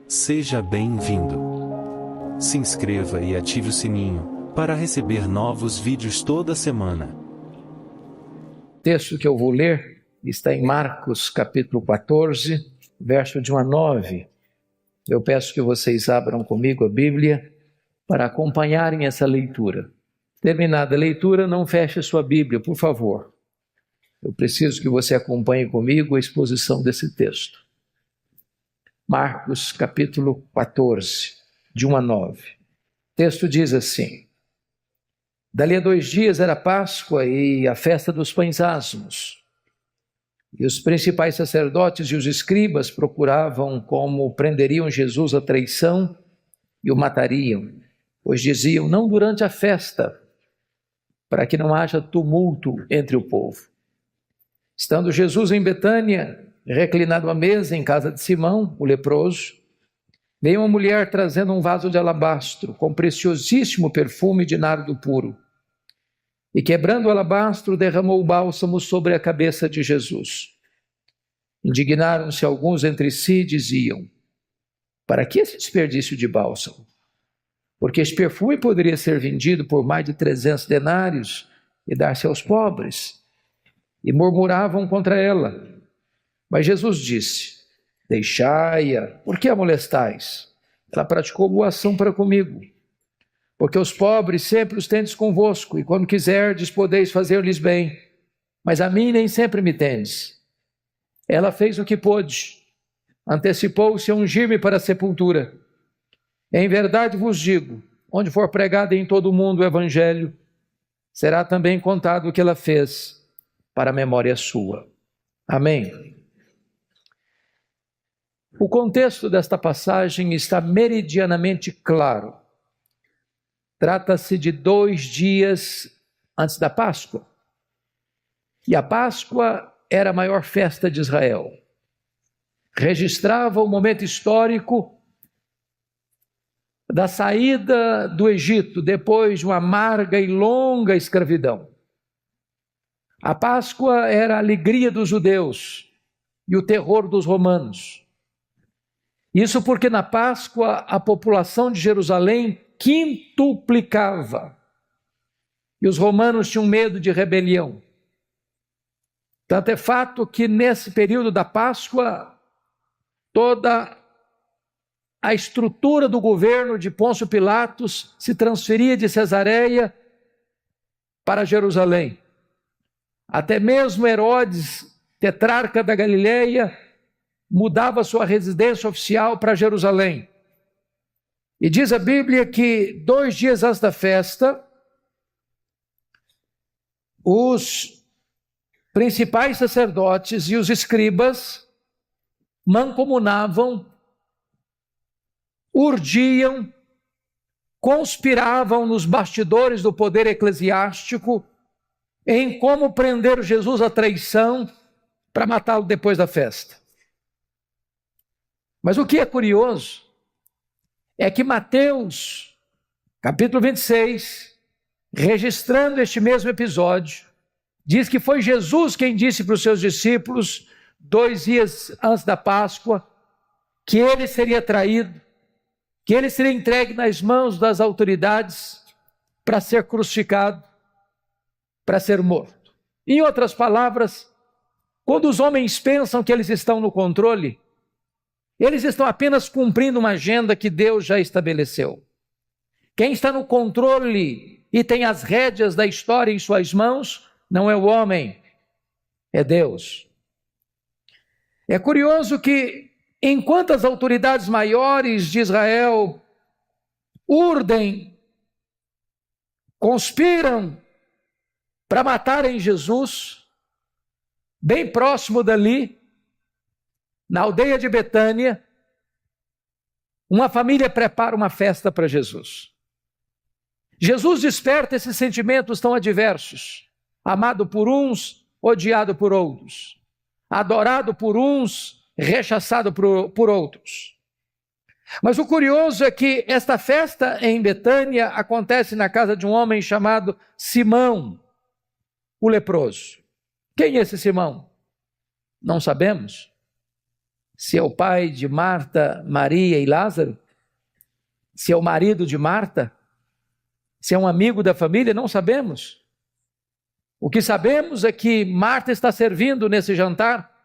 Seja bem-vindo. Se inscreva e ative o sininho para receber novos vídeos toda semana. O texto que eu vou ler está em Marcos capítulo 14, verso de 1 a 9. Eu peço que vocês abram comigo a Bíblia para acompanharem essa leitura. Terminada a leitura, não feche a sua Bíblia, por favor. Eu preciso que você acompanhe comigo a exposição desse texto. Marcos capítulo 14, de 1 a 9. O texto diz assim: Dali a 2 dias era Páscoa e a festa dos pães asmos. E os principais sacerdotes e os escribas procuravam como prenderiam Jesus à traição e o matariam, pois diziam: não durante a festa, para que não haja tumulto entre o povo. Estando Jesus em Betânia, reclinado à mesa em casa de Simão, o leproso, veio uma mulher trazendo um vaso de alabastro com preciosíssimo perfume de nardo puro. E quebrando o alabastro, derramou o bálsamo sobre a cabeça de Jesus. Indignaram-se alguns entre si e diziam: para que esse desperdício de bálsamo? Porque este perfume poderia ser vendido por mais de 300 denários e dar-se aos pobres. E murmuravam contra ela. Mas Jesus disse: deixai-a, por que a molestais? Ela praticou boa ação para comigo. Porque os pobres sempre os tendes convosco, e quando quiserdes podeis fazer-lhes bem, mas a mim nem sempre me tendes. Ela fez o que pôde, antecipou-se a ungir-me para a sepultura. Em verdade vos digo, onde for pregado em todo o mundo o evangelho, será também contado o que ela fez, para a memória sua. Amém. O contexto desta passagem está meridianamente claro. Trata-se de 2 dias antes da Páscoa. E a Páscoa era a maior festa de Israel. Registrava o momento histórico da saída do Egito, depois de uma amarga e longa escravidão. A Páscoa era a alegria dos judeus e o terror dos romanos. Isso porque na Páscoa a população de Jerusalém quintuplicava e os romanos tinham medo de rebelião. Tanto é fato que nesse período da Páscoa toda a estrutura do governo de Pôncio Pilatos se transferia de Cesareia para Jerusalém. Até mesmo Herodes, tetrarca da Galileia, mudava sua residência oficial para Jerusalém. E diz a Bíblia que 2 dias antes da festa, os principais sacerdotes e os escribas mancomunavam, urdiam, conspiravam nos bastidores do poder eclesiástico em como prender Jesus à traição para matá-lo depois da festa. Mas o que é curioso é que Mateus, capítulo 26, registrando este mesmo episódio, diz que foi Jesus quem disse para os seus discípulos, 2 dias antes da Páscoa, que ele seria traído, que ele seria entregue nas mãos das autoridades para ser crucificado, para ser morto. Em outras palavras, quando os homens pensam que eles estão no controle, eles estão apenas cumprindo uma agenda que Deus já estabeleceu. Quem está no controle e tem as rédeas da história em suas mãos não é o homem, é Deus. É curioso que, enquanto as autoridades maiores de Israel urdem, conspiram para matarem Jesus, bem próximo dali, na aldeia de Betânia, uma família prepara uma festa para Jesus. Jesus desperta esses sentimentos tão adversos, amado por uns, odiado por outros, adorado por uns, rechaçado por outros. Mas o curioso é que esta festa em Betânia acontece na casa de um homem chamado Simão, o leproso. Quem é esse Simão? Não sabemos. se é o pai de Marta, Maria e Lázaro, se é o marido de Marta, se é um amigo da família, não sabemos. O que sabemos é que Marta está servindo nesse jantar,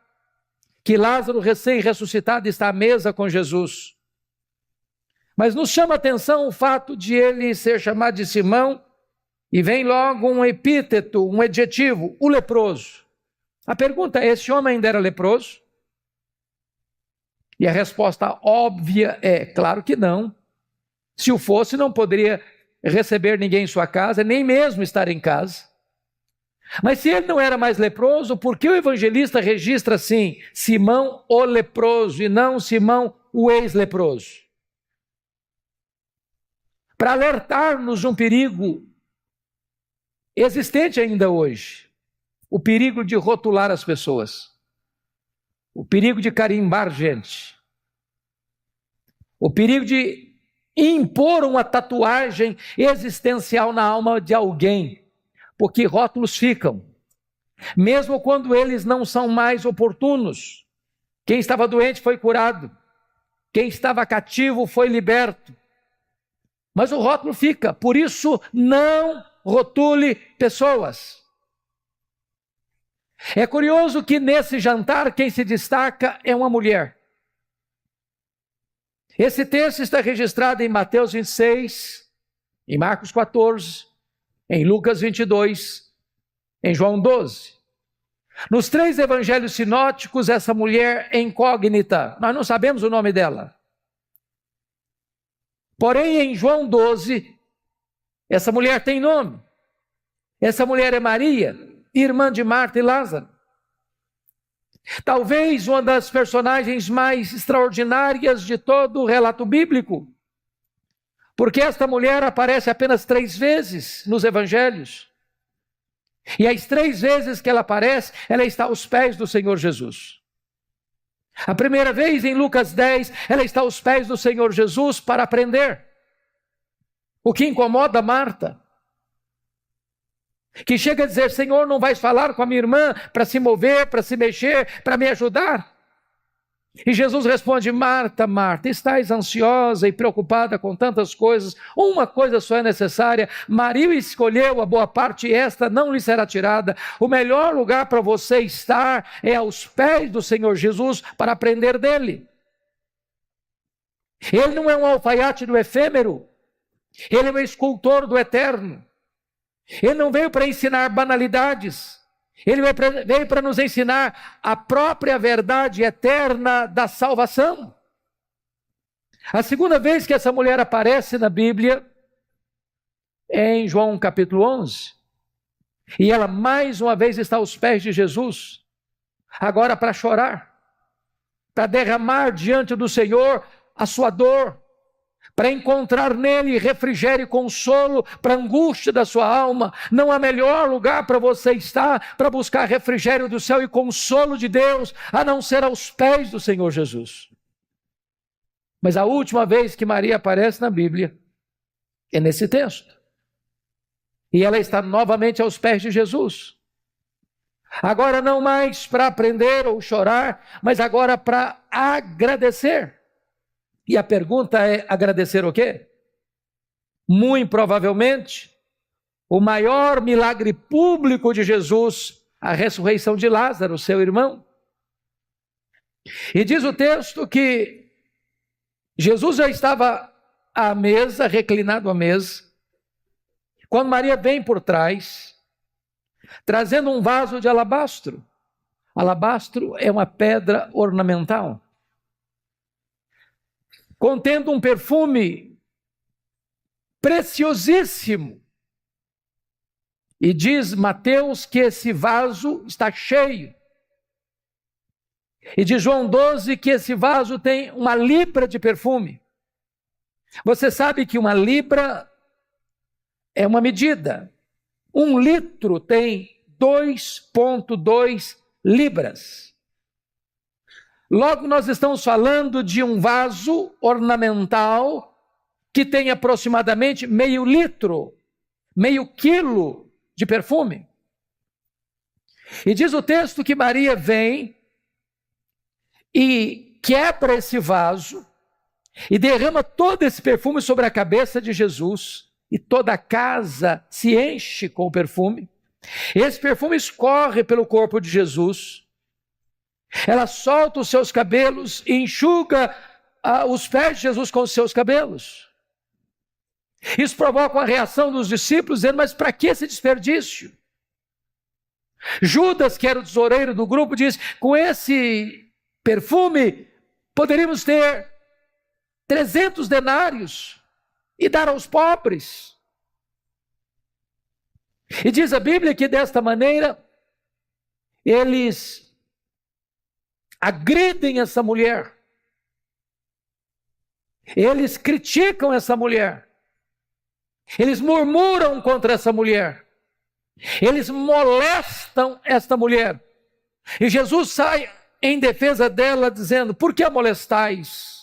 que Lázaro, recém-ressuscitado, está à mesa com Jesus. Mas nos chama a atenção o fato de ele ser chamado de Simão, e vem logo um epíteto, um adjetivo, o leproso. A pergunta é: esse homem ainda era leproso? E a resposta óbvia é: claro que não. Se o fosse, não poderia receber ninguém em sua casa, nem mesmo estar em casa. Mas se ele não era mais leproso, por que o evangelista registra assim, Simão o leproso, e não Simão o ex-leproso? Para alertar-nos de um perigo existente ainda hoje, o perigo de rotular as pessoas, o perigo de carimbar gente, o perigo de impor uma tatuagem existencial na alma de alguém, porque rótulos ficam, mesmo quando eles não são mais oportunos. Quem estava doente foi curado, quem estava cativo foi liberto, mas o rótulo fica. Por isso, não rotule pessoas. É curioso que nesse jantar quem se destaca é uma mulher. Esse texto está registrado em Mateus 26, em Marcos 14, em Lucas 22, em João 12. Nos 3 evangelhos sinóticos, essa mulher é incógnita, nós não sabemos o nome dela. Porém, em João 12, essa mulher tem nome. Essa mulher é Maria, irmã de Marta e Lázaro. Talvez uma das personagens mais extraordinárias de todo o relato bíblico, porque esta mulher aparece apenas 3 vezes nos evangelhos. E as 3 vezes que ela aparece, ela está aos pés do Senhor Jesus. A primeira vez, em Lucas 10, ela está aos pés do Senhor Jesus para aprender. O que incomoda Marta, que chega a dizer: Senhor, não vais falar com a minha irmã para se mover, para se mexer, para me ajudar? E Jesus responde: Marta, Marta, estás ansiosa e preocupada com tantas coisas, uma coisa só é necessária. Maria escolheu a boa parte e esta não lhe será tirada. O melhor lugar para você estar é aos pés do Senhor Jesus para aprender dele. Ele não é um alfaiate do efêmero, ele é um escultor do eterno. Ele não veio para ensinar banalidades, ele veio para nos ensinar a própria verdade eterna da salvação. A segunda vez que essa mulher aparece na Bíblia é em João capítulo 11. E ela mais uma vez está aos pés de Jesus, agora para chorar, para derramar diante do Senhor a sua dor, para encontrar nele refrigério e consolo para a angústia da sua alma. Não há melhor lugar para você estar, para buscar refrigério do céu e consolo de Deus, a não ser aos pés do Senhor Jesus. Mas a última vez que Maria aparece na Bíblia é nesse texto. E ela está novamente aos pés de Jesus. Agora não mais para aprender ou chorar, mas agora para agradecer. E a pergunta é: agradecer o quê? Muito provavelmente, o maior milagre público de Jesus, a ressurreição de Lázaro, seu irmão. E diz o texto que Jesus já estava à mesa, reclinado à mesa, quando Maria vem por trás, trazendo um vaso de alabastro. Alabastro é uma pedra ornamental, contendo um perfume preciosíssimo. E diz Mateus que esse vaso está cheio. E diz João 12 que esse vaso tem 1 libra de perfume. Você sabe que 1 libra é uma medida. 1 litro tem 2,2 libras. Logo, nós estamos falando de um vaso ornamental que tem aproximadamente meio litro, meio quilo de perfume. E diz o texto que Maria vem e quebra esse vaso e derrama todo esse perfume sobre a cabeça de Jesus, e toda a casa se enche com o perfume. Esse perfume escorre pelo corpo de Jesus. Ela solta os seus cabelos e enxuga os pés de Jesus com os seus cabelos. Isso provoca uma reação dos discípulos, dizendo: mas para que esse desperdício? Judas, que era o tesoureiro do grupo, diz: com esse perfume poderíamos ter 300 denários e dar aos pobres. E diz a Bíblia que desta maneira eles agridem essa mulher, eles criticam essa mulher, eles murmuram contra essa mulher, eles molestam esta mulher. E Jesus sai em defesa dela, dizendo: por que a molestais?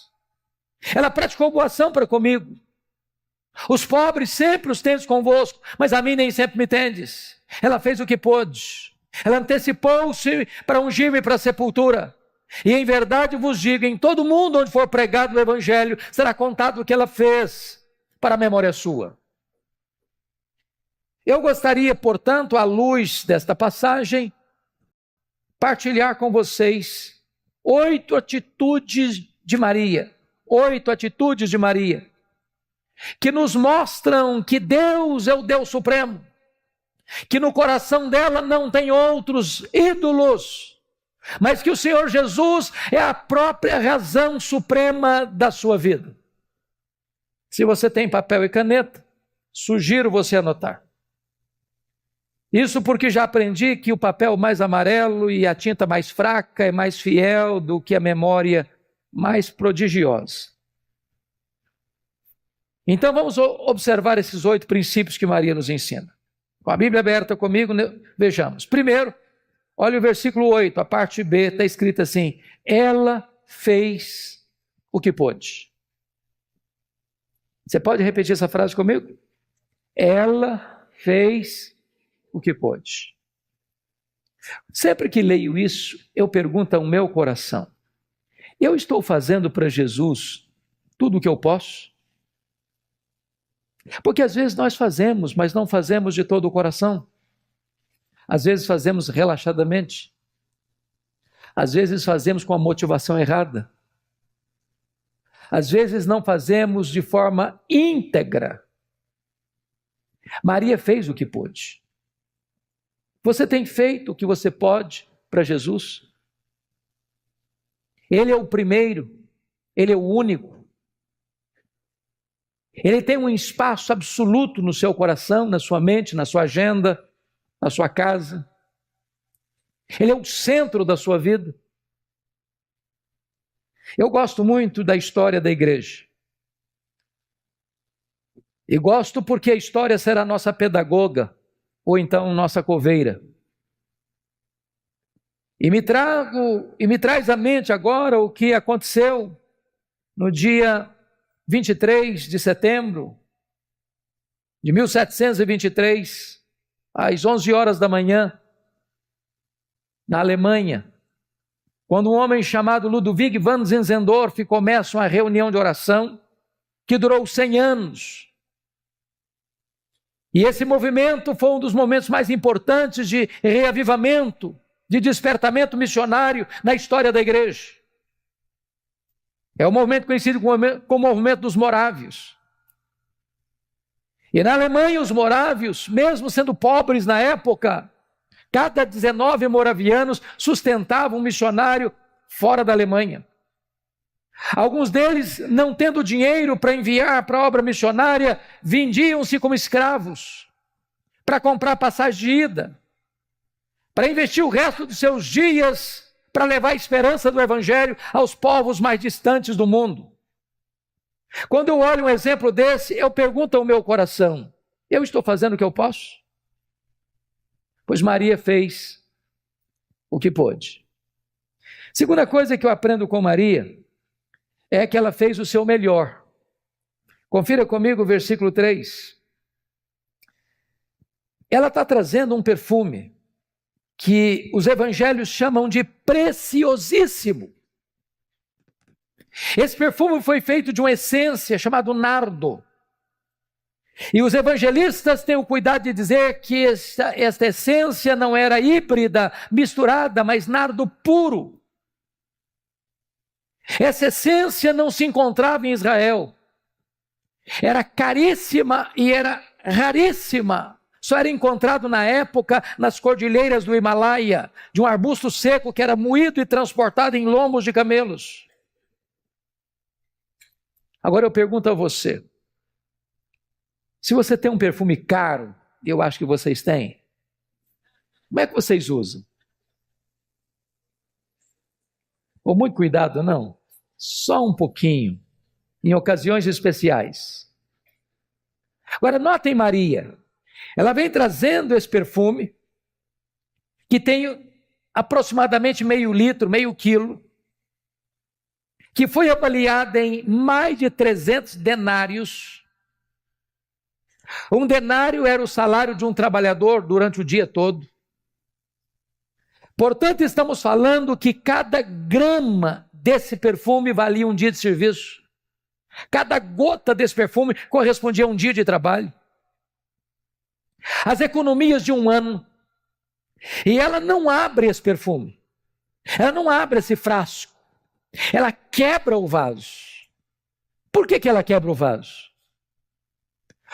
Ela praticou boa ação para comigo. Os pobres sempre os tendes convosco, mas a mim nem sempre me tendes. Ela fez o que pôde. Ela antecipou-se para ungir-me para a sepultura. E em verdade vos digo, em todo mundo onde for pregado o evangelho, será contado o que ela fez para a memória sua. Eu gostaria, portanto, à luz desta passagem, partilhar com vocês 8 atitudes de Maria. 8 atitudes de Maria, que nos mostram que Deus é o Deus Supremo, que no coração dela não tem outros ídolos, mas que o Senhor Jesus é a própria razão suprema da sua vida. Se você tem papel e caneta, sugiro você anotar. Isso porque já aprendi que o papel mais amarelo e a tinta mais fraca é mais fiel do que a memória mais prodigiosa. Então vamos observar esses 8 princípios que Maria nos ensina. Com a Bíblia aberta comigo, vejamos. Primeiro, olha o versículo 8, a parte B, está escrito assim: ela fez o que pôde. Você pode repetir essa frase comigo? Ela fez o que pôde. Sempre que leio isso, eu pergunto ao meu coração: eu estou fazendo para Jesus tudo o que eu posso? Porque às vezes nós fazemos, mas não fazemos de todo o coração. Às vezes fazemos relaxadamente. Às vezes fazemos com a motivação errada. Às vezes não fazemos de forma íntegra. Maria fez o que pôde. Você tem feito o que você pode para Jesus? Ele é o primeiro, Ele é o único. Ele tem um espaço absoluto no seu coração, na sua mente, na sua agenda, na sua casa. Ele é o centro da sua vida. Eu gosto muito da história da igreja. E gosto porque a história será nossa pedagoga, ou então nossa coveira. E me traz à mente agora o que aconteceu no dia 23 de setembro de 1723, às 11 horas da manhã, na Alemanha, quando um homem chamado Ludwig van Zinzendorf começa uma reunião de oração que durou 100 anos. E esse movimento foi um dos momentos mais importantes de reavivamento, de despertamento missionário na história da igreja. É o movimento conhecido como o movimento dos morávios. E na Alemanha, os morávios, mesmo sendo pobres na época, cada 19 moravianos sustentavam um missionário fora da Alemanha. Alguns deles, não tendo dinheiro para enviar para a obra missionária, vendiam-se como escravos para comprar passagem de ida, para investir o resto de seus dias para levar a esperança do Evangelho aos povos mais distantes do mundo. Quando eu olho um exemplo desse, eu pergunto ao meu coração: eu estou fazendo o que eu posso? Pois Maria fez o que pôde. Segunda coisa que eu aprendo com Maria é que ela fez o seu melhor. Confira comigo o versículo 3. Ela está trazendo um perfume que os evangelhos chamam de preciosíssimo. Esse perfume foi feito de uma essência chamada nardo. E os evangelistas têm o cuidado de dizer que esta essência não era híbrida, misturada, mas nardo puro. Essa essência não se encontrava em Israel. Era caríssima e era raríssima. Só era encontrado na época nas cordilheiras do Himalaia, de um arbusto seco que era moído e transportado em lombos de camelos. Agora eu pergunto a você, se você tem um perfume caro, e eu acho que vocês têm, como é que vocês usam? Com muito cuidado, não? Só um pouquinho, em ocasiões especiais. Agora notem Maria, ela vem trazendo esse perfume, que tem aproximadamente meio litro, meio quilo, que foi avaliado em mais de 300 denários. Um denário era o salário de um trabalhador durante o dia todo. Portanto, estamos falando que cada grama desse perfume valia um dia de serviço. Cada gota desse perfume correspondia a um dia de trabalho. As economias de um ano. E ela não abre esse perfume. Ela não abre esse frasco. Ela quebra o vaso. Por que ela quebra o vaso?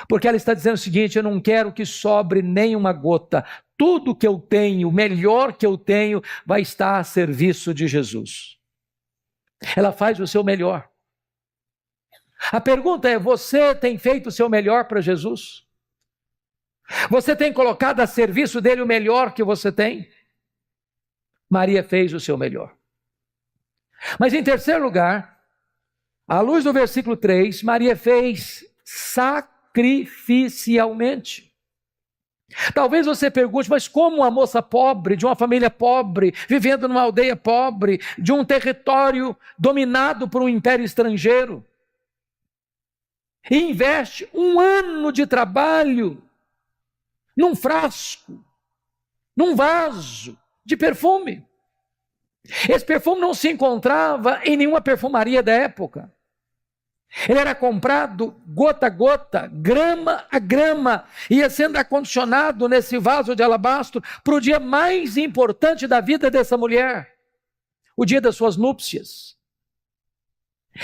Porque ela está dizendo o seguinte: eu não quero que sobre nenhuma gota. Tudo que eu tenho, o melhor que eu tenho, vai estar a serviço de Jesus. Ela faz o seu melhor. A pergunta é: você tem feito o seu melhor para Jesus? Você tem colocado a serviço dele o melhor que você tem? Maria fez o seu melhor. Mas em terceiro lugar, à luz do versículo 3, Maria fez sacrificialmente. Talvez você pergunte, mas como uma moça pobre, de uma família pobre, vivendo numa aldeia pobre, de um território dominado por um império estrangeiro, e investe um ano de trabalho num frasco, num vaso de perfume? Esse perfume não se encontrava em nenhuma perfumaria da época. Ele era comprado gota a gota, grama a grama, ia sendo acondicionado nesse vaso de alabastro para o dia mais importante da vida dessa mulher, o dia das suas núpcias.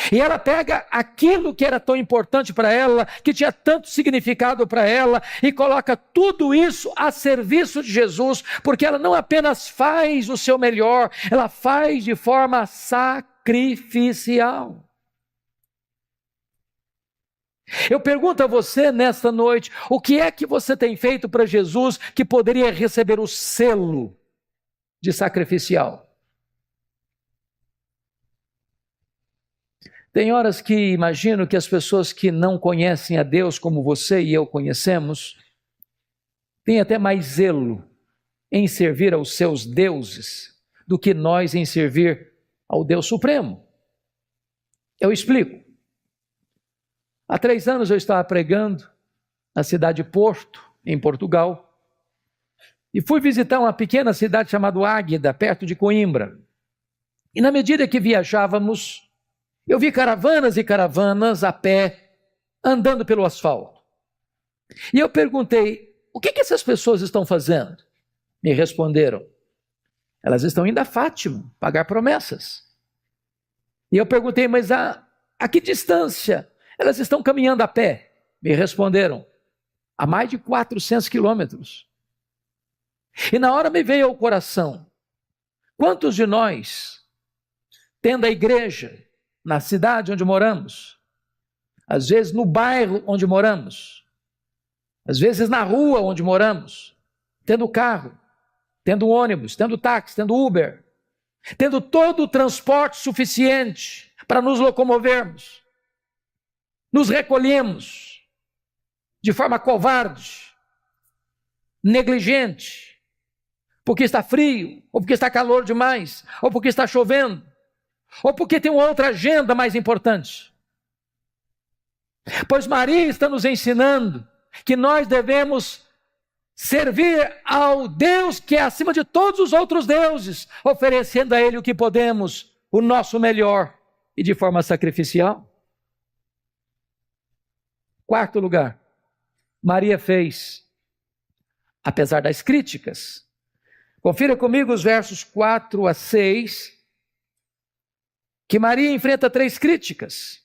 E ela pega aquilo que era tão importante para ela, que tinha tanto significado para ela, e coloca tudo isso a serviço de Jesus, porque ela não apenas faz o seu melhor, ela faz de forma sacrificial. Eu pergunto a você nesta noite, o que é que você tem feito para Jesus que poderia receber o selo de sacrificial? Tem horas que imagino que as pessoas que não conhecem a Deus como você e eu conhecemos, têm até mais zelo em servir aos seus deuses do que nós em servir ao Deus Supremo. Eu explico. Há 3 anos eu estava pregando na cidade de Porto, em Portugal, e fui visitar uma pequena cidade chamada Águeda, perto de Coimbra. E na medida que viajávamos, eu vi caravanas e caravanas a pé, andando pelo asfalto. E eu perguntei, o que essas pessoas estão fazendo? Me responderam, elas estão indo a Fátima, pagar promessas. E eu perguntei, mas a que distância elas estão caminhando a pé? Me responderam, a mais de 400 quilômetros. E na hora me veio ao coração, quantos de nós, tendo a igreja na cidade onde moramos, às vezes no bairro onde moramos, às vezes na rua onde moramos, tendo carro, tendo ônibus, tendo táxi, tendo Uber, tendo todo o transporte suficiente para nos locomovermos, nos recolhemos de forma covarde, negligente, porque está frio, ou porque está calor demais, ou porque está chovendo, ou porque tem uma outra agenda mais importante. Pois Maria está nos ensinando que nós devemos servir ao Deus que é acima de todos os outros deuses, oferecendo a Ele o que podemos, o nosso melhor, e de forma sacrificial. Quarto lugar, Maria fez, apesar das críticas. Confira comigo os versos 4 a 6, que Maria enfrenta 3 críticas.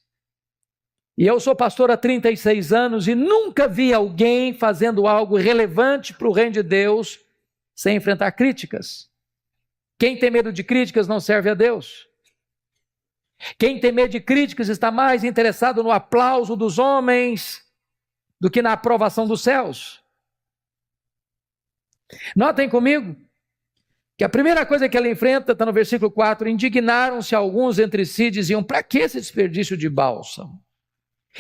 E eu sou pastor há 36 anos e nunca vi alguém fazendo algo relevante para o reino de Deus sem enfrentar críticas. Quem tem medo de críticas não serve a Deus. Quem tem medo de críticas está mais interessado no aplauso dos homens do que na aprovação dos céus. Notem comigo que a primeira coisa que ela enfrenta está no versículo 4, indignaram-se alguns entre si e diziam, para que esse desperdício de bálsamo?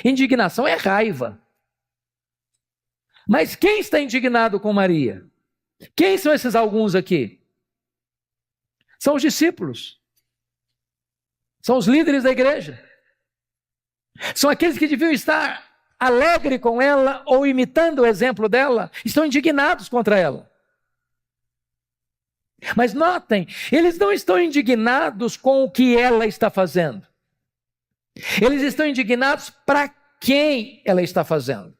Indignação é raiva. Mas quem está indignado com Maria? Quem são esses alguns aqui? São os discípulos. São os líderes da igreja. São aqueles que deviam estar alegres com ela ou imitando o exemplo dela, estão indignados contra ela. Mas notem, eles não estão indignados com o que ela está fazendo. Eles estão indignados para quem ela está fazendo.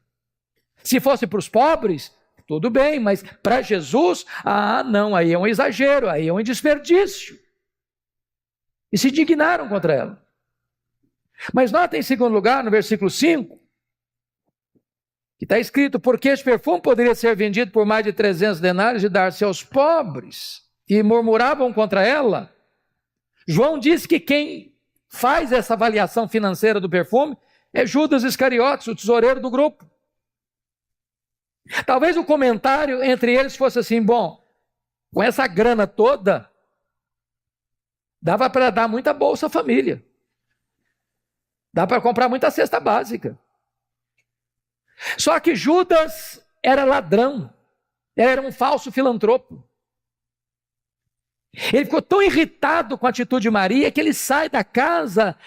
Se fosse para os pobres, tudo bem, mas para Jesus, não, aí é um exagero, aí é um desperdício. E se indignaram contra ela. Mas notem em segundo lugar, no versículo 5, que está escrito, porque este perfume poderia ser vendido por mais de 300 denários e dar-se aos pobres. E murmuravam contra ela. João diz que quem faz essa avaliação financeira do perfume é Judas Iscariotes, o tesoureiro do grupo. Talvez o comentário entre eles fosse assim, bom, com essa grana toda, dava para dar muita bolsa à família. Dá para comprar muita cesta básica. Só que Judas era ladrão, era um falso filantropo. Ele ficou tão irritado com a atitude de Maria que ele sai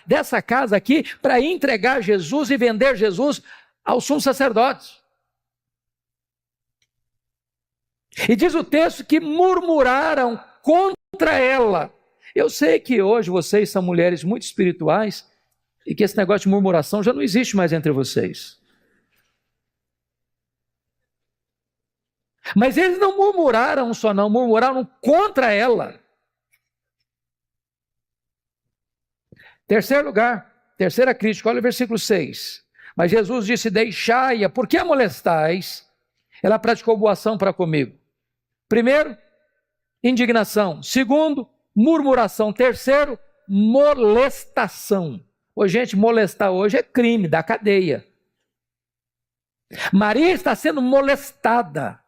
dessa casa aqui, para entregar Jesus e vender Jesus aos sumos sacerdotes. E diz o texto que murmuraram contra ela. Eu sei que hoje vocês são mulheres muito espirituais e que esse negócio de murmuração já não existe mais entre vocês. Mas eles não murmuraram só não, murmuraram contra ela. Terceiro lugar, terceira crítica, olha o versículo 6. Mas Jesus disse, deixai-a, por que a molestais? Ela praticou boa ação para comigo. Primeiro, indignação. Segundo, murmuração. Terceiro, molestação. Ô, gente, molestar hoje é crime, da cadeia. Maria está sendo molestada.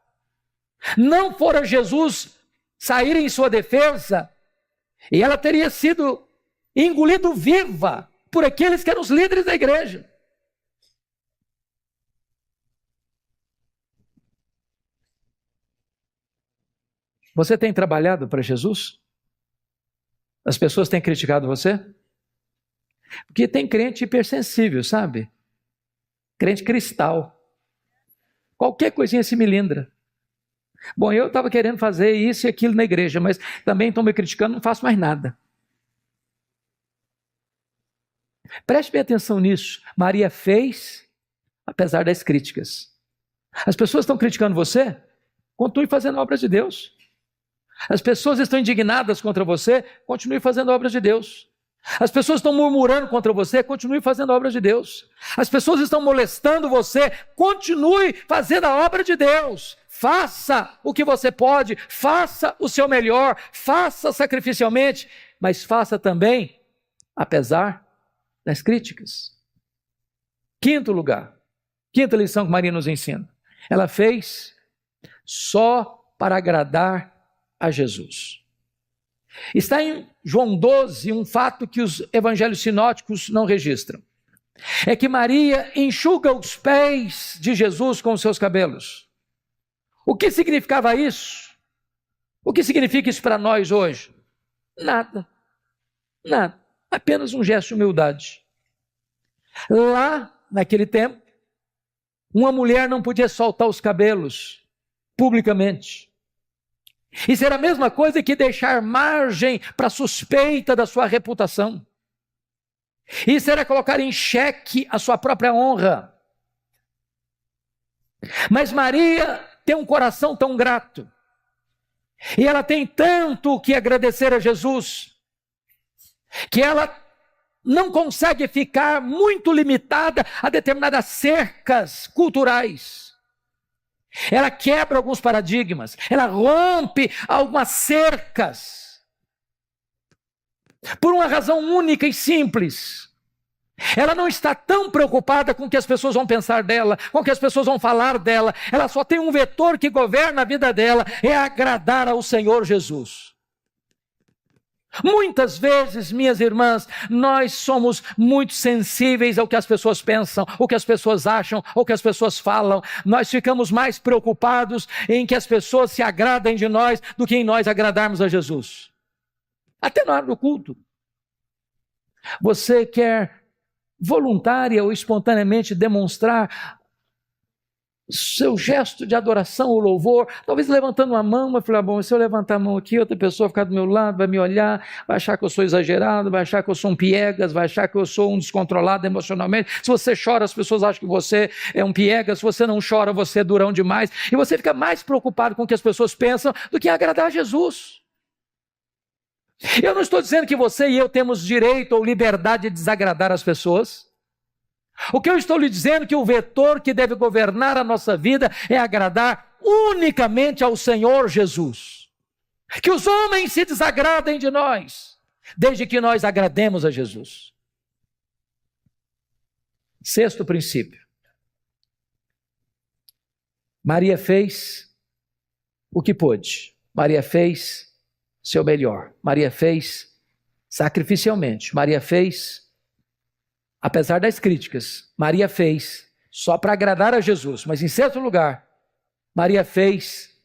Não fora Jesus sair em sua defesa, e ela teria sido engolida viva por aqueles que eram os líderes da igreja. Você tem trabalhado para Jesus? As pessoas têm criticado você? Porque tem crente hipersensível, sabe? Crente cristal. Qualquer coisinha se melindra. Bom, eu estava querendo fazer isso e aquilo na igreja, mas também estão me criticando, não faço mais nada. Preste bem atenção nisso. Maria fez, apesar das críticas. As pessoas estão criticando você? Continue fazendo obras de Deus. As pessoas estão indignadas contra você? Continue fazendo obras de Deus. As pessoas estão murmurando contra você? Continue fazendo obras de Deus. As pessoas estão molestando você? Continue fazendo a obra de Deus. Faça o que você pode, faça o seu melhor, faça sacrificialmente, mas faça também, apesar das críticas. Quinto lugar, quinta lição que Maria nos ensina. Ela fez só para agradar a Jesus. Está em João 12 um fato que os evangelhos sinóticos não registram. É que Maria enxuga os pés de Jesus com os seus cabelos. O que significava isso? O que significa isso para nós hoje? Nada. Nada. Apenas um gesto de humildade. Lá, naquele tempo, uma mulher não podia soltar os cabelos publicamente. Isso era a mesma coisa que deixar margem para suspeita da sua reputação. Isso era colocar em xeque a sua própria honra. Mas Maria tem um coração tão grato, e ela tem tanto que agradecer a Jesus, que ela não consegue ficar muito limitada a determinadas cercas culturais. Ela quebra alguns paradigmas, ela rompe algumas cercas, por uma razão única e simples. Ela não está tão preocupada com o que as pessoas vão pensar dela, com o que as pessoas vão falar dela. Ela só tem um vetor que governa a vida dela, é agradar ao Senhor Jesus. Muitas vezes, minhas irmãs, nós somos muito sensíveis ao que as pessoas pensam, o que as pessoas acham, o que as pessoas falam. Nós ficamos mais preocupados em que as pessoas se agradem de nós do que em nós agradarmos a Jesus. Até na hora do culto. Você quer voluntária ou espontaneamente demonstrar seu gesto de adoração ou louvor, talvez levantando a mão, mas falar, bom, se eu levantar a mão aqui, outra pessoa vai ficar do meu lado, vai me olhar, vai achar que eu sou exagerado, vai achar que eu sou um piegas, vai achar que eu sou um descontrolado emocionalmente. Se você chora, as pessoas acham que você é um piegas, se você não chora, você é durão demais, e você fica mais preocupado com o que as pessoas pensam do que agradar a Jesus. Eu não estou dizendo que você e eu temos direito ou liberdade de desagradar as pessoas. O que eu estou lhe dizendo é que o vetor que deve governar a nossa vida é agradar unicamente ao Senhor Jesus. Que os homens se desagradem de nós, desde que nós agrademos a Jesus. Sexto princípio. Maria fez o que pôde. Maria fez seu melhor. Maria fez sacrificialmente. Maria fez, apesar das críticas, Maria fez só para agradar a Jesus. Mas em certo lugar, Maria fez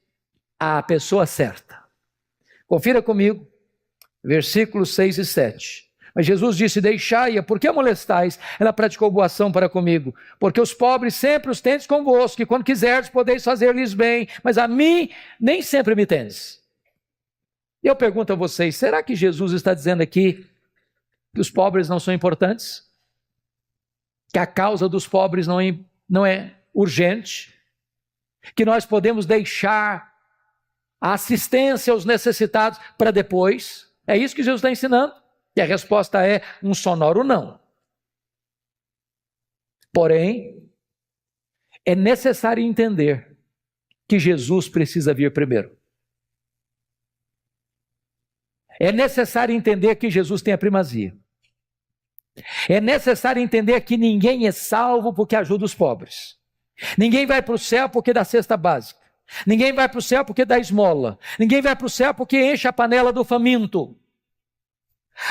a pessoa certa. Confira comigo, versículos 6 e 7. Mas Jesus disse, deixai-a, por que a molestais? Ela praticou boa ação para comigo. Porque os pobres sempre os tendes convosco, e quando quiserdes podeis fazer-lhes bem, mas a mim nem sempre me tendes. E eu pergunto a vocês, será que Jesus está dizendo aqui que os pobres não são importantes? Que a causa dos pobres não é urgente? Que nós podemos deixar a assistência aos necessitados para depois? É isso que Jesus está ensinando? E a resposta é um sonoro não. Porém, é necessário entender que Jesus precisa vir primeiro. É necessário entender que Jesus tem a primazia. É necessário entender que ninguém é salvo porque ajuda os pobres. Ninguém vai para o céu porque dá cesta básica. Ninguém vai para o céu porque dá esmola. Ninguém vai para o céu porque enche a panela do faminto.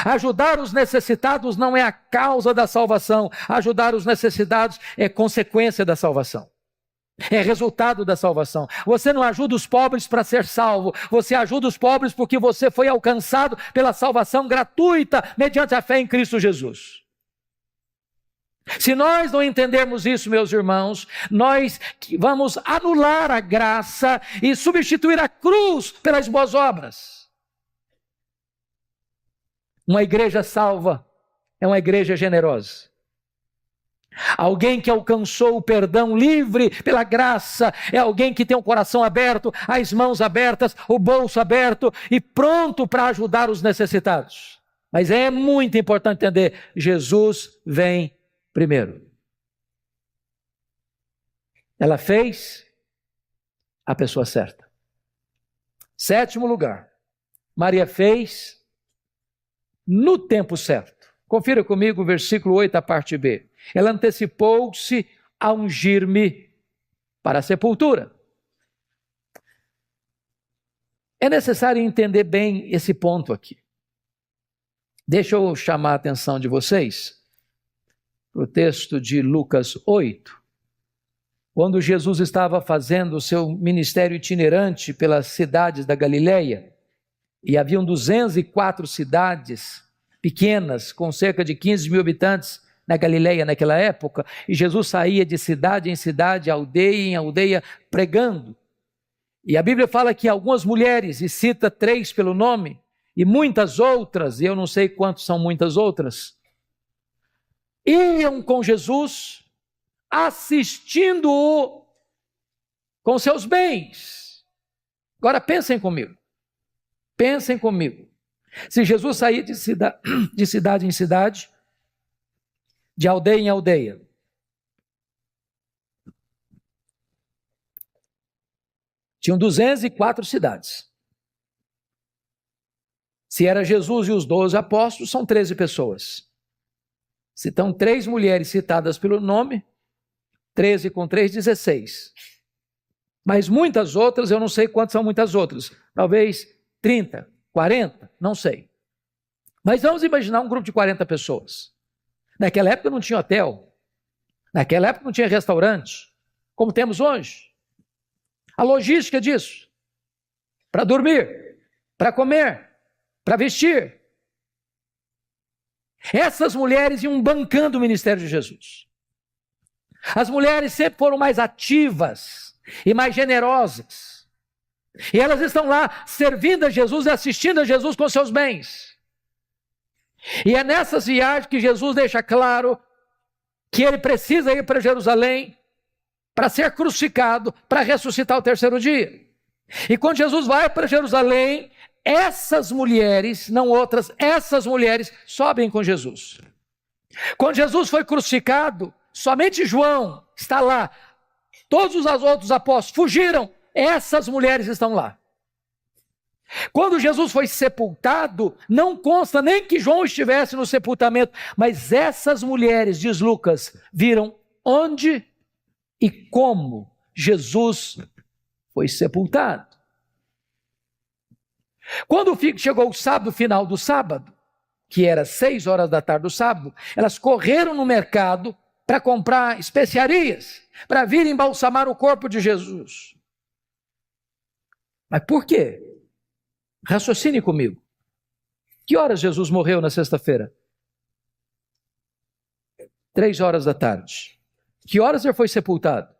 Ajudar os necessitados não é a causa da salvação. Ajudar os necessitados é consequência da salvação. É resultado da salvação. Você não ajuda os pobres para ser salvo. Você ajuda os pobres porque você foi alcançado pela salvação gratuita mediante a fé em Cristo Jesus. Se nós não entendermos isso, meus irmãos, nós vamos anular a graça e substituir a cruz pelas boas obras. Uma igreja salva é uma igreja generosa. Alguém que alcançou o perdão livre pela graça é alguém que tem o coração aberto, as mãos abertas, o bolso aberto e pronto para ajudar os necessitados. Mas é muito importante entender, Jesus vem primeiro. Ela fez a pessoa certa. Sétimo lugar, Maria fez no tempo certo. Confira comigo o versículo 8, a parte B. Ela antecipou-se a ungir-me para a sepultura. É necessário entender bem esse ponto aqui. Deixa eu chamar a atenção de vocês para o texto de Lucas 8, quando Jesus estava fazendo o seu ministério itinerante pelas cidades da Galileia, e haviam 204 cidades pequenas, com cerca de 15 mil habitantes, na Galileia naquela época, e Jesus saía de cidade em cidade, aldeia em aldeia, pregando. E a Bíblia fala que algumas mulheres, e cita 3 pelo nome, e muitas outras, e eu não sei quantos são muitas outras, iam com Jesus, assistindo-o com seus bens. Agora pensem comigo. Pensem comigo. Se Jesus sair de cidade em cidade, de aldeia em aldeia, tinham 204 cidades. Se era Jesus e os 12 apóstolos, são 13 pessoas. Se estão 3 mulheres citadas pelo nome, 13 com 3, 16. Mas muitas outras, eu não sei quantas são muitas outras. Talvez 30, 40, não sei. Mas vamos imaginar um grupo de 40 pessoas. Naquela época não tinha hotel. Naquela época não tinha restaurante, como temos hoje. A logística disso, para dormir, para comer, para vestir. Essas mulheres iam bancando o ministério de Jesus. As mulheres sempre foram mais ativas e mais generosas. E elas estão lá servindo a Jesus e assistindo a Jesus com seus bens. E é nessas viagens que Jesus deixa claro que ele precisa ir para Jerusalém para ser crucificado, para ressuscitar ao terceiro dia. E quando Jesus vai para Jerusalém, essas mulheres, não outras, essas mulheres sobem com Jesus. Quando Jesus foi crucificado, somente João está lá. Todos os outros apóstolos fugiram, essas mulheres estão lá. Quando Jesus foi sepultado, não consta nem que João estivesse no sepultamento, mas essas mulheres, diz Lucas, viram onde e como Jesus foi sepultado. Quando chegou o sábado, final do sábado, que era 6 horas da tarde do sábado, elas correram no mercado para comprar especiarias, para vir embalsamar o corpo de Jesus. Mas por quê? Raciocine comigo. Que horas Jesus morreu na sexta-feira? 3 horas da tarde. Que horas ele foi sepultado?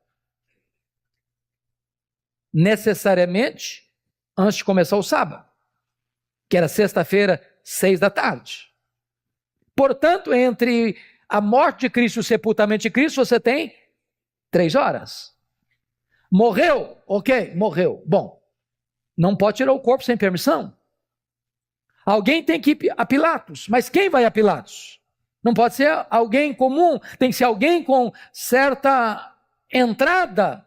Necessariamente antes de começar o sábado, que era sexta-feira, 6 da tarde. Portanto, entre a morte de Cristo e o sepultamento de Cristo, você tem 3 horas. Morreu? Ok, morreu. Bom, não pode tirar o corpo sem permissão. Alguém tem que ir a Pilatos, mas quem vai a Pilatos? Não pode ser alguém comum, tem que ser alguém com certa entrada.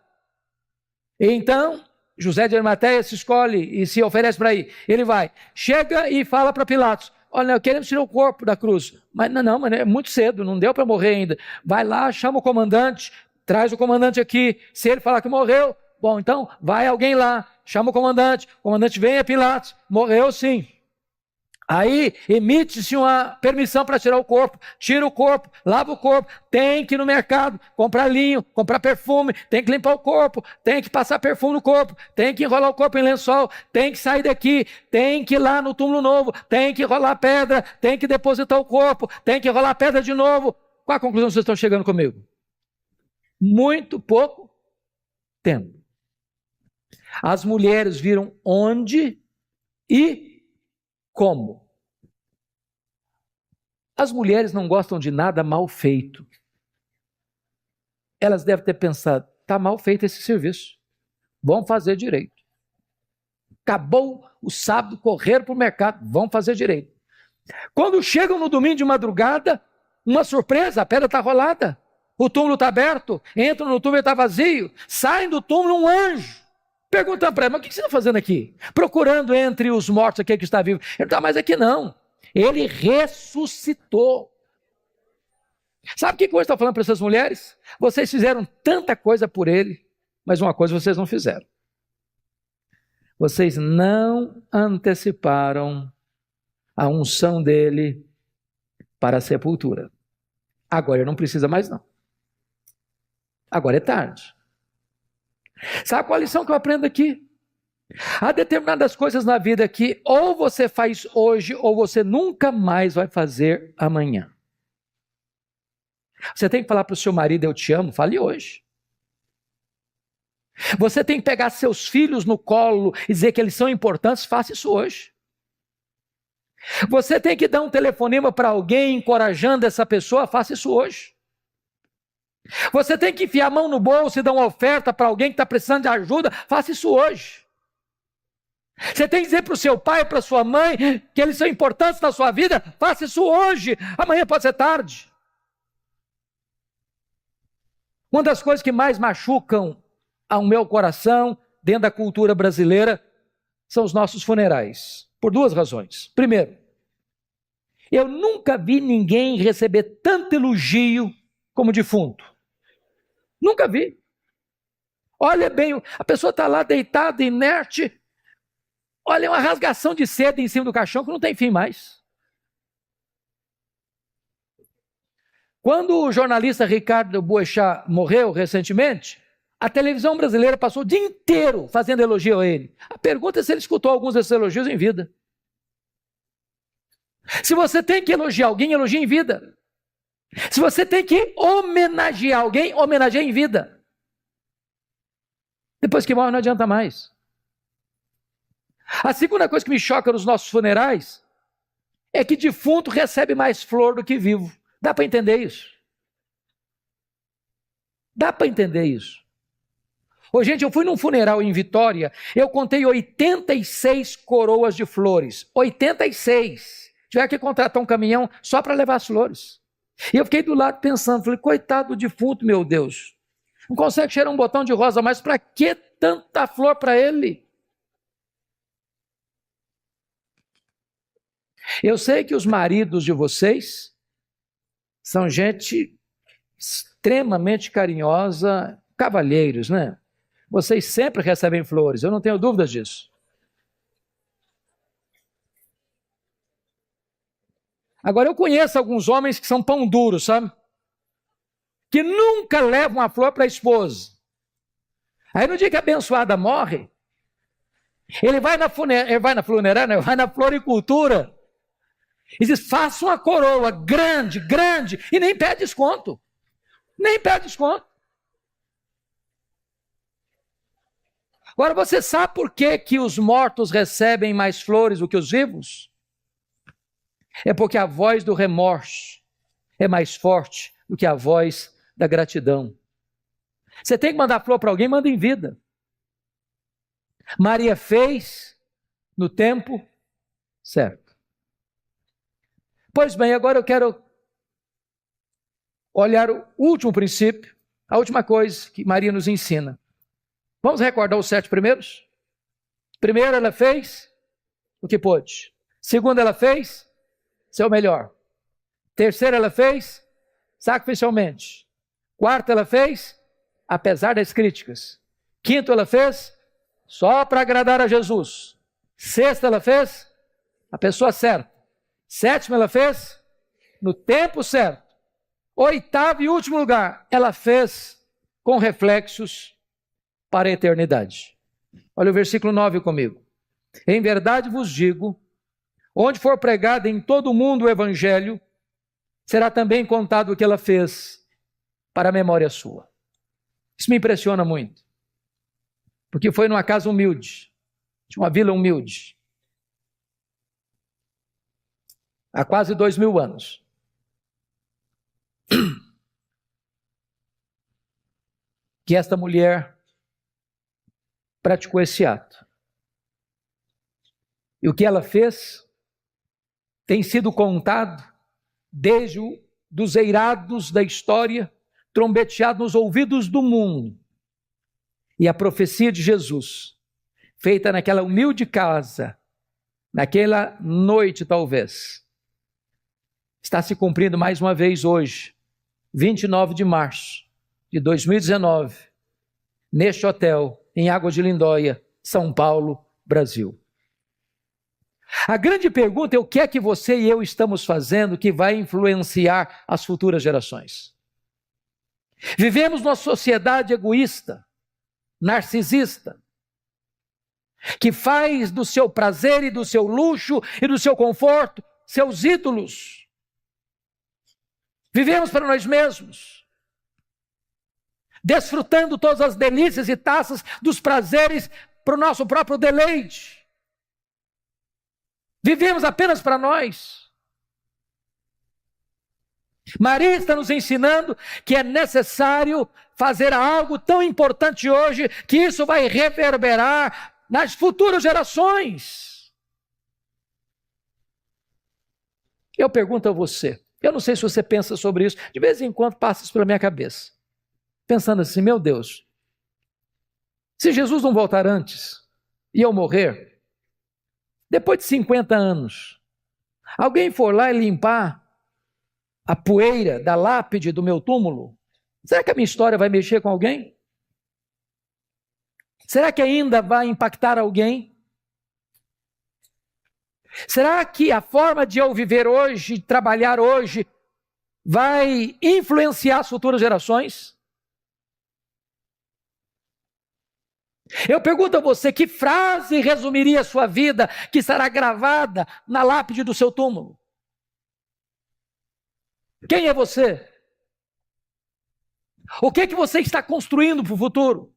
Então, José de Arimateia se escolhe e se oferece para ir. Ele vai, chega e fala para Pilatos: olha, queremos tirar o corpo da cruz. Mas não, mas é muito cedo, não deu para morrer ainda. Vai lá, chama o comandante, traz o comandante aqui. Se ele falar que morreu, bom, então vai alguém lá, chama o comandante vem a Pilatos, morreu sim. Aí emite-se uma permissão para tirar o corpo, tira o corpo, lava o corpo, tem que ir no mercado, comprar linho, comprar perfume, tem que limpar o corpo, tem que passar perfume no corpo, tem que enrolar o corpo em lençol, tem que sair daqui, tem que ir lá no túmulo novo, tem que enrolar pedra, tem que depositar o corpo, tem que enrolar pedra de novo. Qual a conclusão vocês estão chegando comigo? Muito pouco tempo. As mulheres viram onde e como? As mulheres não gostam de nada mal feito. Elas devem ter pensado: está mal feito esse serviço, vamos fazer direito. Acabou o sábado, correram para o mercado, vamos fazer direito. Quando chegam no domingo de madrugada, uma surpresa, a pedra está rolada, o túmulo está aberto, entram no túmulo e está vazio, saem do túmulo um anjo. Perguntam para ele: mas o que você está fazendo aqui? Procurando entre os mortos aquele que está vivo. Ele não está mais aqui não. Ele ressuscitou. Sabe o que eu estou falando para essas mulheres? Vocês fizeram tanta coisa por ele, mas uma coisa vocês não fizeram. Vocês não anteciparam a unção dele para a sepultura. Agora ele não precisa mais não. Agora é tarde. Sabe qual a lição que eu aprendo aqui? Há determinadas coisas na vida que ou você faz hoje ou você nunca mais vai fazer amanhã. Você tem que falar para o seu marido: eu te amo, fale hoje. Você tem que pegar seus filhos no colo e dizer que eles são importantes, faça isso hoje. Você tem que dar um telefonema para alguém, encorajando essa pessoa, faça isso hoje. Você tem que enfiar a mão no bolso e dar uma oferta para alguém que está precisando de ajuda, faça isso hoje. Você tem que dizer para o seu pai, para a sua mãe, que eles são importantes na sua vida, faça isso hoje, amanhã pode ser tarde. Uma das coisas que mais machucam ao meu coração, dentro da cultura brasileira, são os nossos funerais, por duas razões. Primeiro, eu nunca vi ninguém receber tanto elogio como defunto. Nunca vi. Olha bem, a pessoa está lá deitada, inerte, olha uma rasgação de seda em cima do caixão que não tem fim mais. Quando o jornalista Ricardo Boechat morreu recentemente, a televisão brasileira passou o dia inteiro fazendo elogio a ele. A pergunta é se ele escutou alguns desses elogios em vida. Se você tem que elogiar alguém, elogie em vida. Se você tem que homenagear alguém, homenageie em vida. Depois que morre não adianta mais. A segunda coisa que me choca nos nossos funerais é que defunto recebe mais flor do que vivo. Dá para entender isso? Dá para entender isso? Ô, gente, eu fui num funeral em Vitória, eu contei 86 coroas de flores. 86. Tiver que contratar um caminhão só para levar as flores. E eu fiquei do lado pensando, falei, coitado do defunto, meu Deus. Não consegue cheirar um botão de rosa, mas para que tanta flor para ele? Eu sei que os maridos de vocês são gente extremamente carinhosa, cavalheiros, né? Vocês sempre recebem flores, eu não tenho dúvidas disso. Agora, eu conheço alguns homens que são pão duro, sabe? Que nunca levam uma flor para a esposa. Aí no dia que a abençoada morre, ele vai na funerária, não, vai na floricultura e diz, faça uma coroa grande, grande, e nem pede desconto. Nem pede desconto. Agora, você sabe por que os mortos recebem mais flores do que os vivos? É porque a voz do remorso é mais forte do que a voz da gratidão. Você tem que mandar flor para alguém, manda em vida. Maria fez no tempo certo. Pois bem, agora eu quero olhar o último princípio, a última coisa que Maria nos ensina. Vamos recordar os 7 primeiros? Primeiro, ela fez o que pôde. Segundo, ela fez seu melhor. Terceiro, ela fez sacrificialmente. Quarto, ela fez apesar das críticas. Quinto, ela fez só para agradar a Jesus. Sexto, ela fez a pessoa certa. Sétimo, ela fez no tempo certo. Oitavo e último lugar, ela fez com reflexos para a eternidade. Olha o versículo 9 comigo. Em verdade vos digo, onde for pregado em todo o mundo o evangelho, será também contado o que ela fez para a memória sua. Isso me impressiona muito, porque foi numa casa humilde, de uma vila humilde, há quase 2000 anos. Que esta mulher praticou esse ato. E o que ela fez tem sido contado desde dos eirados da história, trombeteado nos ouvidos do mundo. E a profecia de Jesus, feita naquela humilde casa, naquela noite talvez, está se cumprindo mais uma vez hoje, 29 de março de 2019, neste hotel, em Água de Lindóia, São Paulo, Brasil. A grande pergunta é o que é que você e eu estamos fazendo que vai influenciar as futuras gerações. Vivemos numa sociedade egoísta, narcisista, que faz do seu prazer e do seu luxo e do seu conforto seus ídolos. Vivemos para nós mesmos, desfrutando todas as delícias e taças dos prazeres para o nosso próprio deleite. Vivemos apenas para nós. Maria está nos ensinando que é necessário fazer algo tão importante hoje, que isso vai reverberar nas futuras gerações. Eu pergunto a você, eu não sei se você pensa sobre isso, de vez em quando passa isso pela minha cabeça, pensando assim, meu Deus, se Jesus não voltar antes e eu morrer, depois de 50 anos, alguém for lá e limpar a poeira da lápide do meu túmulo, será que a minha história vai mexer com alguém? Será que ainda vai impactar alguém? Será que a forma de eu viver hoje, trabalhar hoje, vai influenciar as futuras gerações? Eu pergunto a você, que frase resumiria a sua vida que estará gravada na lápide do seu túmulo? Quem é você? O que você está construindo para o futuro?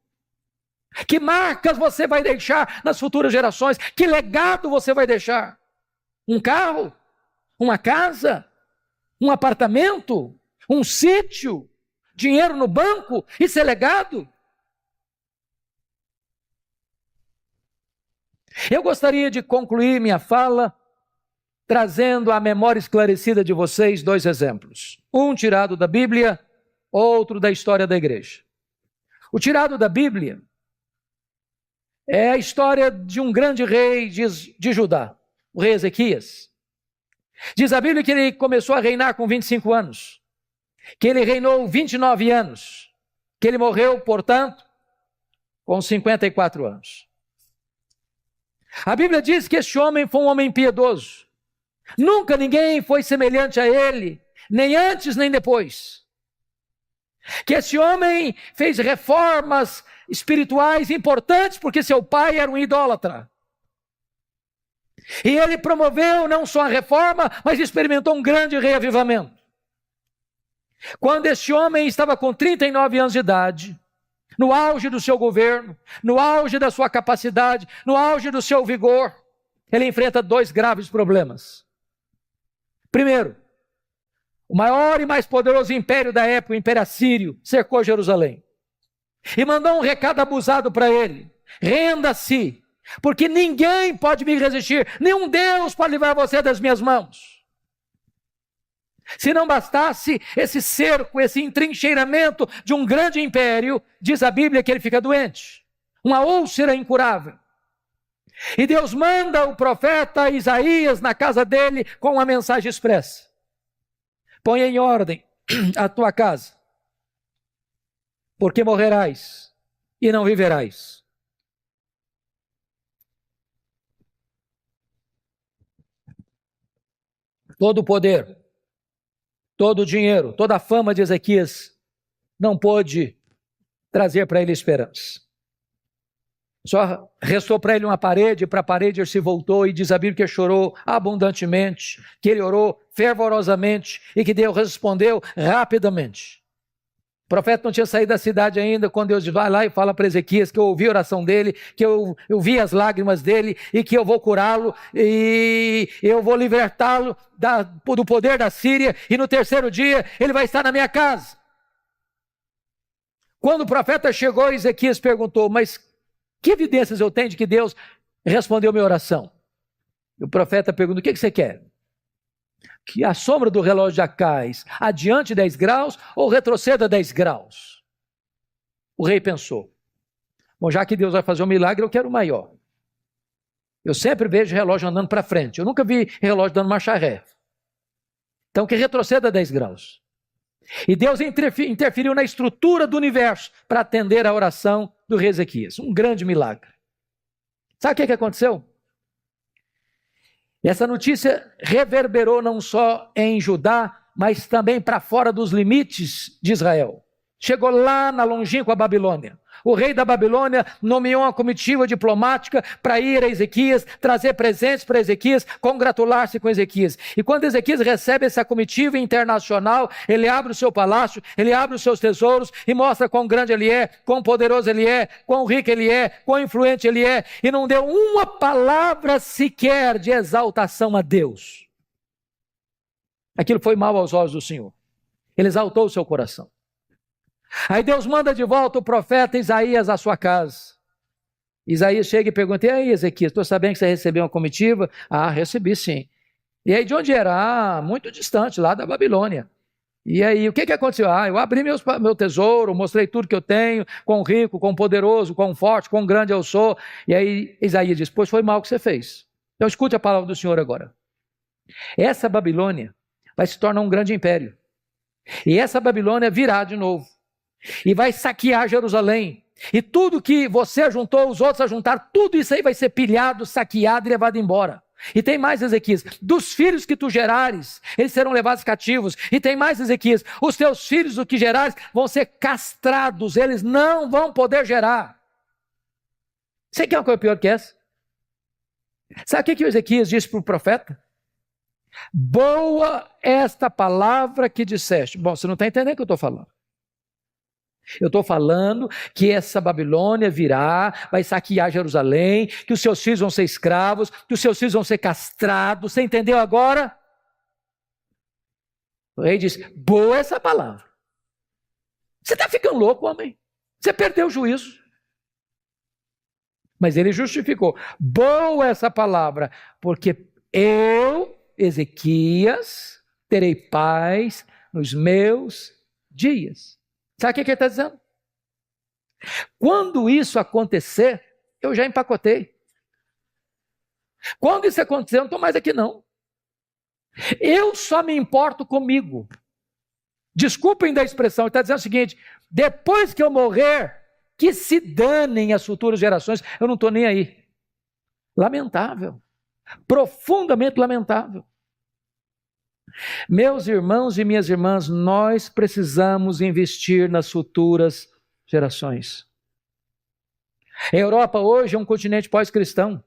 Que marcas você vai deixar nas futuras gerações? Que legado você vai deixar? Um carro? Uma casa? Um apartamento? Um sítio? Dinheiro no banco? Isso é legado? Eu gostaria de concluir minha fala trazendo à memória esclarecida de vocês 2 exemplos. Um tirado da Bíblia, outro da história da igreja. O tirado da Bíblia é a história de um grande rei de Judá, o rei Ezequias. Diz a Bíblia que ele começou a reinar com 25 anos, que ele reinou 29 anos, que ele morreu, portanto, com 54 anos. A Bíblia diz que este homem foi um homem piedoso. Nunca ninguém foi semelhante a ele, nem antes nem depois. Que esse homem fez reformas espirituais importantes, porque seu pai era um idólatra. E ele promoveu não só a reforma, mas experimentou um grande reavivamento. Quando este homem estava com 39 anos de idade, no auge do seu governo, no auge da sua capacidade, no auge do seu vigor, ele enfrenta 2 graves problemas. Primeiro, o maior e mais poderoso império da época, o Império Assírio, cercou Jerusalém. E mandou um recado abusado para ele: renda-se, porque ninguém pode me resistir, nenhum Deus pode livrar você das minhas mãos. Se não bastasse esse cerco, esse entrincheiramento de um grande império, diz a Bíblia que ele fica doente, uma úlcera incurável. E Deus manda o profeta Isaías na casa dele com uma mensagem expressa: põe em ordem a tua casa, porque morrerás e não viverás. Todo o poder, todo o dinheiro, toda a fama de Ezequias não pôde trazer para ele esperança. Só restou para ele uma parede, para a parede ele se voltou, e diz a Bíblia que ele chorou abundantemente, que ele orou fervorosamente e que Deus respondeu rapidamente. O profeta não tinha saído da cidade ainda, quando Deus vai lá e fala para Ezequias que eu ouvi a oração dele, que eu vi as lágrimas dele e que eu vou curá-lo e eu vou libertá-lo do poder da Síria, e no 3º dia ele vai estar na minha casa. Quando o profeta chegou, Ezequias perguntou: mas que evidências eu tenho de que Deus respondeu minha oração? E o profeta pergunta: o que você quer? Que a sombra do relógio de Acais adiante 10 graus ou retroceda 10 graus? O rei pensou: bom, já que Deus vai fazer um milagre, eu quero o maior. Eu sempre vejo relógio andando para frente, eu nunca vi relógio dando marcha ré. Então que retroceda 10 graus. E Deus interferiu na estrutura do universo para atender a oração do rei Ezequias. Um grande milagre. Sabe o que aconteceu? Essa notícia reverberou não só em Judá, mas também para fora dos limites de Israel. chegou lá na longínqua Babilônia. O rei da Babilônia nomeou uma comitiva diplomática para ir a Ezequias, trazer presentes para Ezequias, congratular-se com Ezequias. E quando Ezequias recebe essa comitiva internacional, ele abre o seu palácio, ele abre os seus tesouros e mostra quão grande ele é, quão poderoso ele é, quão rico ele é, quão influente ele é, e não deu uma palavra sequer de exaltação a Deus. Aquilo foi mal aos olhos do Senhor. Ele exaltou o seu coração. Aí Deus manda de volta o profeta Isaías à sua casa. Isaías chega e pergunta: e aí, Ezequias, estou sabendo que você recebeu uma comitiva? Ah, recebi sim. E aí de onde era? Ah, muito distante, lá da Babilônia. E aí, o que aconteceu? Ah, eu abri meu tesouro, mostrei tudo que eu tenho, quão rico, quão poderoso, quão forte, quão grande eu sou. E aí Isaías diz: pois foi mal o que você fez. Então escute a palavra do Senhor agora. Essa Babilônia vai se tornar um grande império. E essa Babilônia virá de novo. E vai saquear Jerusalém. E tudo que você ajuntou, os outros ajuntaram, tudo isso aí vai ser pilhado, saqueado e levado embora. E tem mais, Ezequias, dos filhos que tu gerares, eles serão levados cativos. E tem mais, Ezequias, os teus filhos do que gerares vão ser castrados, eles não vão poder gerar. Você quer uma coisa pior que essa? Sabe o que o Ezequias disse para o profeta? Boa esta palavra que disseste. Bom, você não está entendendo o que eu estou falando. Eu estou falando que essa Babilônia virá, vai saquear Jerusalém, que os seus filhos vão ser escravos, que os seus filhos vão ser castrados. Você entendeu agora? O rei disse: boa essa palavra. Você está ficando louco, homem. Você perdeu o juízo. Mas ele justificou: boa essa palavra, porque eu, Ezequias, terei paz nos meus dias. Sabe o que ele está dizendo? Quando isso acontecer, eu já empacotei. Quando isso acontecer, eu não estou mais aqui não. Eu só me importo comigo. Desculpem da expressão, ele está dizendo o seguinte: depois que eu morrer, que se danem as futuras gerações, eu não estou nem aí. Lamentável. Profundamente lamentável. Meus irmãos e minhas irmãs, nós precisamos investir nas futuras gerações. A Europa hoje é um continente pós-cristão.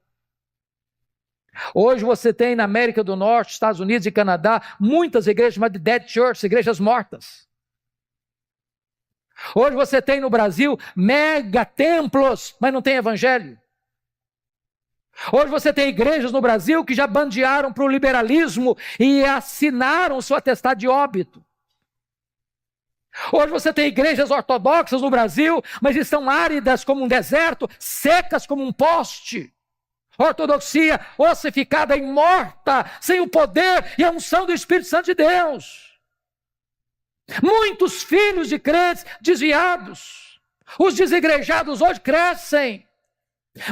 Hoje você tem na América do Norte, Estados Unidos e Canadá, muitas igrejas chamadas de dead church, igrejas mortas. Hoje você tem no Brasil mega templos, mas não tem evangelho. Hoje você tem igrejas no Brasil que já bandearam para o liberalismo e assinaram o seu atestado de óbito. Hoje você tem igrejas ortodoxas no Brasil, mas estão áridas como um deserto, secas como um poste. Ortodoxia ossificada e morta, sem o poder e a unção do Espírito Santo de Deus. Muitos filhos de crentes desviados. Os desigrejados hoje crescem.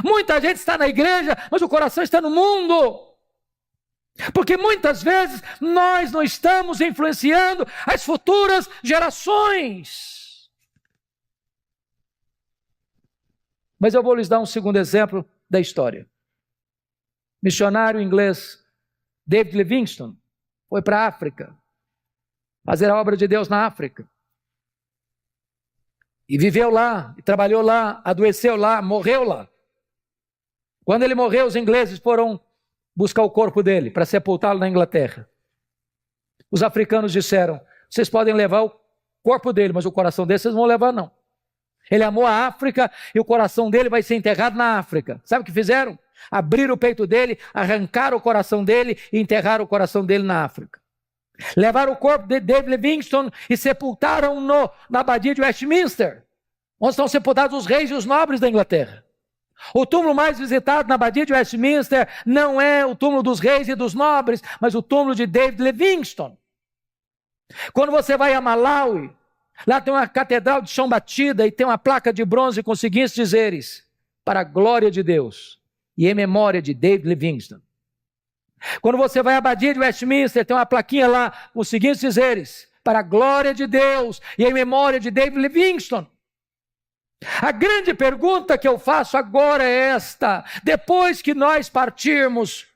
Muita gente está na igreja, mas o coração está no mundo. Porque muitas vezes nós não estamos influenciando as futuras gerações. Mas eu vou lhes dar um segundo exemplo da história. Missionário inglês David Livingstone foi para a África fazer a obra de Deus na África. E viveu lá, e trabalhou lá, adoeceu lá, morreu lá. Quando ele morreu, os ingleses foram buscar o corpo dele para sepultá-lo na Inglaterra. Os africanos disseram: vocês podem levar o corpo dele, mas o coração dele vocês não vão levar não. Ele amou a África e o coração dele vai ser enterrado na África. Sabe o que fizeram? Abriram o peito dele, arrancaram o coração dele e enterraram o coração dele na África. Levaram o corpo de David Livingstone e sepultaram-no na abadia de Westminster, onde estão sepultados os reis e os nobres da Inglaterra. O túmulo mais visitado na abadia de Westminster não é o túmulo dos reis e dos nobres, mas o túmulo de David Livingstone. Quando você vai a Malawi, lá tem uma catedral de chão batida e tem uma placa de bronze com os seguintes dizeres: para a glória de Deus e em memória de David Livingstone. Quando você vai à abadia de Westminster, tem uma plaquinha lá com os seguintes dizeres: para a glória de Deus e em memória de David Livingstone. A grande pergunta que eu faço agora é esta: depois que nós partirmos,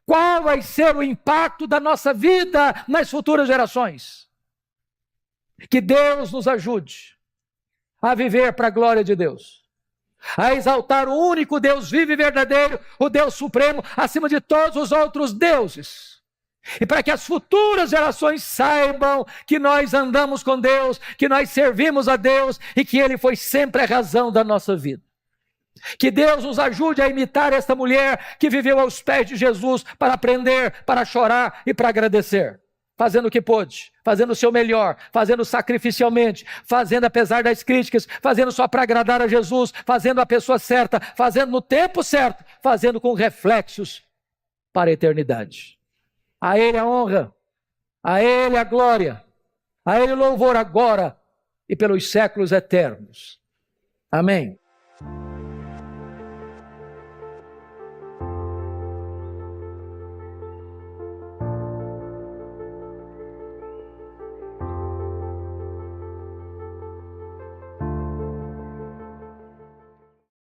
qual vai ser o impacto da nossa vida nas futuras gerações? Que Deus nos ajude a viver para a glória de Deus, a exaltar o único Deus vivo e verdadeiro, o Deus supremo, acima de todos os outros deuses. E para que as futuras gerações saibam que nós andamos com Deus, que nós servimos a Deus e que Ele foi sempre a razão da nossa vida. Que Deus nos ajude a imitar esta mulher que viveu aos pés de Jesus para aprender, para chorar e para agradecer. Fazendo o que pôde, fazendo o seu melhor, fazendo sacrificialmente, fazendo apesar das críticas, fazendo só para agradar a Jesus, fazendo a pessoa certa, fazendo no tempo certo, fazendo com reflexos para a eternidade. A Ele a honra, a Ele a glória, a Ele o louvor agora e pelos séculos eternos. Amém.